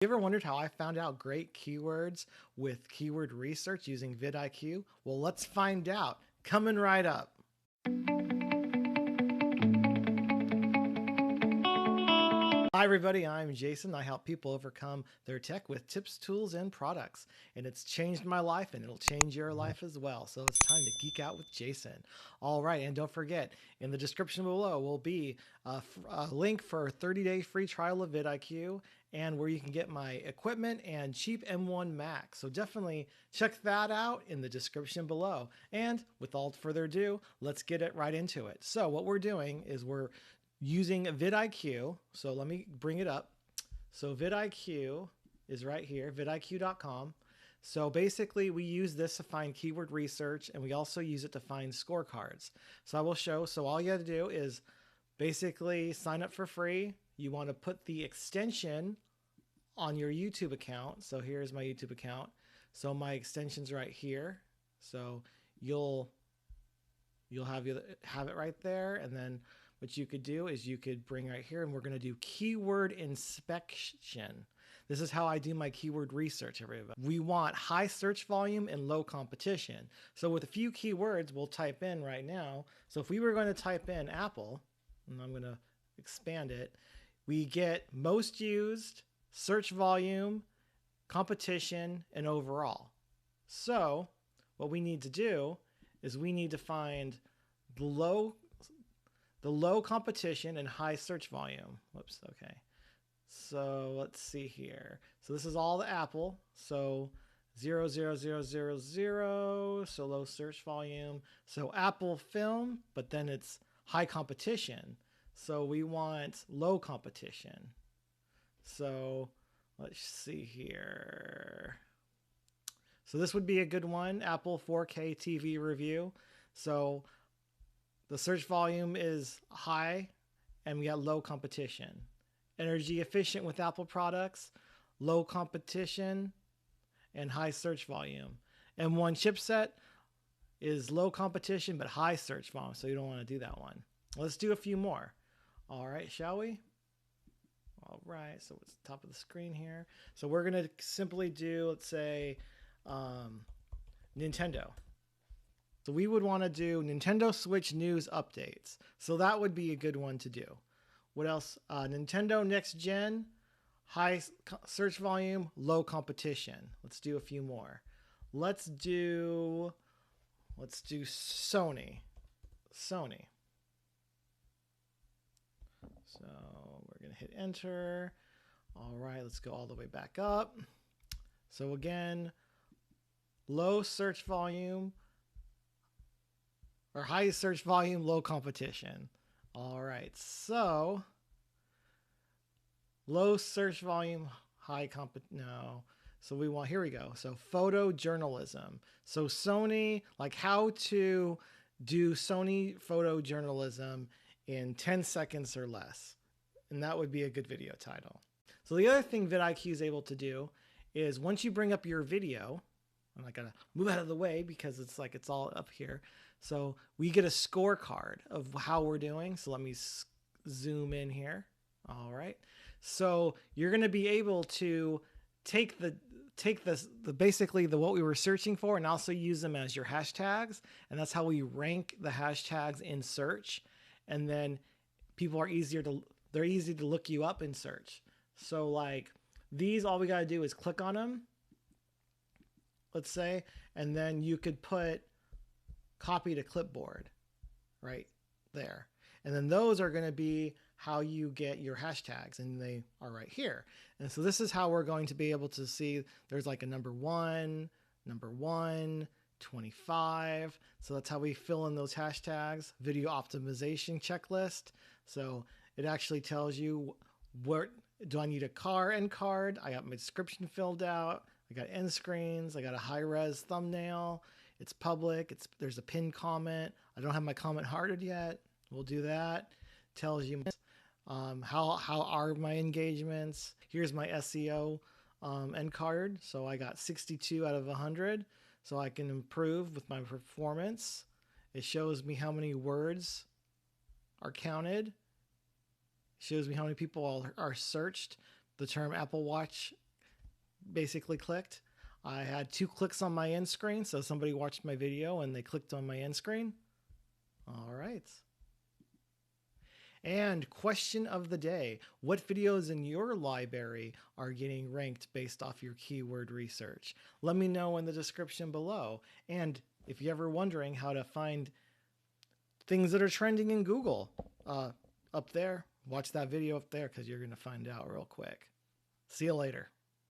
You ever wondered how I found out great keywords with keyword research using VidIQ? Well, let's find out. Coming right up. Hi everybody, I'm Jason. I help people overcome their tech with tips, tools, and products. And it's changed my life and it'll change your life as well. So it's time to geek out with Jason. All right, and don't forget, in the description below will be a link for a 30-day free trial of VidIQ and where you can get my equipment and cheap M1 Mac. So definitely check that out in the description below. And with all further ado, let's get it right into it. So what we're doing is we're using VidIQ. So let me bring it up. So VidIQ is right here, vidiq.com. So basically we use this to find keyword research, and we also use it to find scorecards. So I will show, so all you have to do is basically sign up for free. You want to put the extension on your YouTube account. So here's my YouTube account. So my extension's right here. So you'll have it right there, and then what you could do is you could bring right here, and we're going to do keyword inspection. This is how I do my keyword research, everybody. We want high search volume and low competition. So with a few keywords we'll type in right now. So if we were going to type in Apple, and I'm going to expand it, we get most used, search volume, competition, and overall. So what we need to do is we need to find the low competition and high search volume. Whoops, okay. So let's see here. So this is all the Apple. So 00000, so low search volume. So Apple film, but then it's high competition. So we want low competition. So let's see here. So this would be a good one, Apple 4K TV review. So the search volume is high and we got low competition. Energy efficient with Apple products, low competition, and high search volume. M1 chipset is low competition but high search volume, so you don't want to do that one. Let's do a few more. All right, shall we? All right, so it's top of the screen here. So we're going to simply do, let's say, Nintendo. So we would want to do Nintendo Switch news updates. So that would be a good one to do. What else? Nintendo Next Gen, high search volume, low competition. Let's do a few more. Let's do Sony. Sony. So we're going to hit enter. All right, let's go all the way back up. So again, low search volume, or high search volume, low competition. All right, so low search volume, no. So we want, here we go. So photojournalism. So Sony, like how to do Sony photojournalism in 10 seconds or less. And that would be a good video title. So the other thing VidIQ is able to do is once you bring up your video, and I gotta move out of the way because it's like it's all up here. So we get a scorecard of how we're doing. So let me zoom in here. All right. So you're going to be able to take basically what we were searching for and also use them as your hashtags. And that's how we rank the hashtags in search. And then people are they're easy to look you up in search. So like these, all we got to do is click on them, let's say, and then you could put copy to clipboard right there. And then those are going to be how you get your hashtags, and they are right here. And so this is how we're going to be able to see there's like a number 1, 25. So that's how we fill in those hashtags. Video optimization checklist. So it actually tells you, what do I need a end card? I got my description filled out. I got end screens. I got a high res thumbnail. It's public. There's a pinned comment. I don't have my comment hearted yet. We'll do that. Tells you how are my engagements. Here's my SEO end card. So I got 62 out of 100. So I can improve with my performance. It shows me how many words are counted. It shows me how many people are searched the term Apple Watch basically clicked. I had 2 clicks on my end screen, so somebody watched my video and they clicked on my end screen. All right. And question of the day: what videos in your library are getting ranked based off your keyword research? Let me know in the description below. And if you're ever wondering how to find things that are trending in Google, up there, watch that video up there because you're going to find out real quick. See you later.